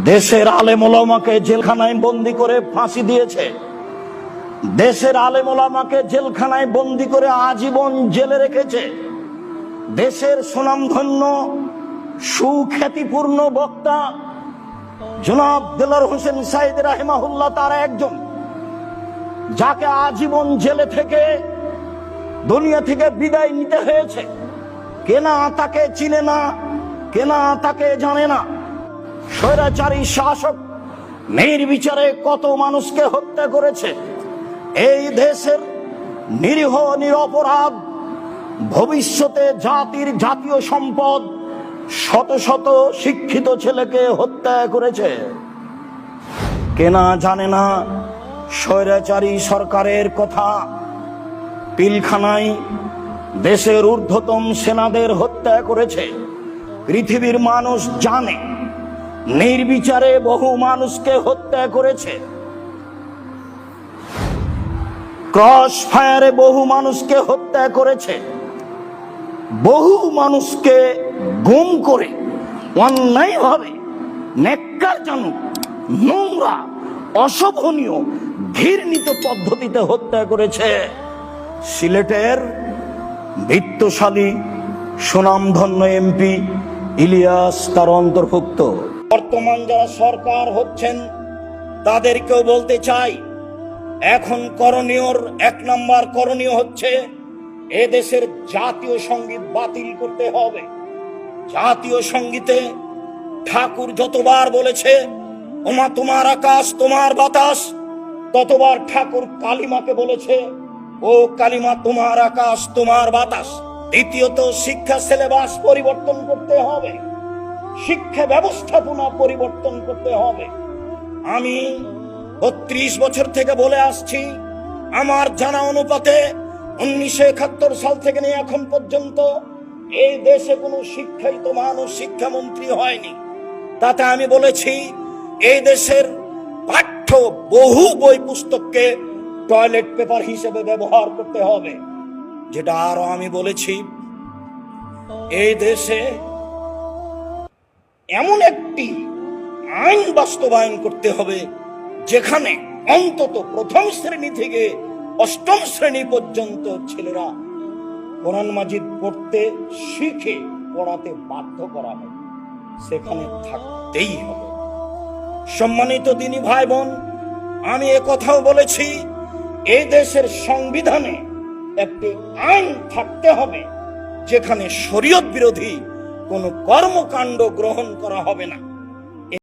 দেশের আলেম ওলামাকে জেলখানায় বন্দি করে ফাঁসি দিয়েছে, দেশের আলেম ওলামাকে জেলখানায় বন্দি করে আজীবন জেলে রেখেছে। দেশের সুনামধন্য সুখ্যাতিপূর্ণ বক্তা জনাব দেলোয়ার হোসেন সাঈদী রাহিমাহুল্লাহ তারা একজন, যাকে আজীবন জেলে থেকে দুনিয়া থেকে বিদায় নিতে হয়েছে। কেনা তাকে চিনে না, কেনা তাকে জানে না। স্বৈরাচারী শাসক নির্বিচারে কত মানুষকে হত্যা করেছে। এই দেশের নিরীহ নিরপরাধ ভবিষ্যতে জাতীয় সম্পদ শত শত শিক্ষিত ছেলেকে হত্যা করেছে। কেনা জানে না স্বৈরাচারী সরকারের কথা। পিলখানায় দেশের ঊর্ধ্বতম সেনাদের হত্যা করেছে। পৃথিবীর মানুষ জানে নির্বিচারে বহু মানুষকে হত্যা করেছে। ক্রস ফায়ারে বহু মানুষকে হত্যা করেছে। বহু মানুষকে গুম করে অন্যায়ভাবে ন্যাক্কারজনক নোংরা অশোভনীয় ঘৃণিত পদ্ধতিতে হত্যা করেছে। সিলেটের বিত্তশালী সুনামধন্য এমপি ইলিয়াস তার অন্তর্ভুক্ত। বর্তমান যারা সরকার হচ্ছেন তাদেরকেও বলতে চাই, এখন করণীয়র 1 নম্বর করণীয় হচ্ছে এদেশের জাতীয় সঙ্গীত বাতিল করতে হবে। জাতীয় সঙ্গীতে ঠাকুর যতবার বলেছে ওমা তোমার আকাশ তোমার বাতাস, ততবার ঠাকুর কালিমাকে বলেছে ও কালিমা তোমার আকাশ তোমার বাতাস। দ্বিতীয়ত শিক্ষা সিলেবাস পরিবর্তন করতে হবে, শিক্ষা ব্যবস্থাপনা পরিবর্তন করতে হবে। আমি 32 বছর থেকে বলে আসছি, আমার জানা অনুপাতে 1971 সাল থেকে নিয়ে এখন পর্যন্ত এই দেশে কোনো শিক্ষিত মানুষ শিক্ষামন্ত্রী হয়নি। তাতে আমি বলেছি এই দেশের পাঠ্য বহু বই পুস্তককে টয়লেট পেপার হিসেবে ব্যবহার করতে হবে। যেটা আরো আমি বলেছি, এই দেশে এমন একটি আইন বাস্তবায়ন করতে হবে যেখানে অন্তত 1ম শ্রেণী থেকে 8ম শ্রেণী পর্যন্ত ছেলেরা কোরআন মাজিদ পড়তে শিখে পড়াতে বাধ্য করা হবে, সেখানে থাকতেই হবে। সম্মানিত দিনী ভাই বোন, আমি কথাও বলেছি এই দেশের সংবিধানে একটি আইন থাকতে হবে যেখানে শরীয়ত বিরোধী কোনো কর্মকাণ্ড গ্রহণ করা হবে না।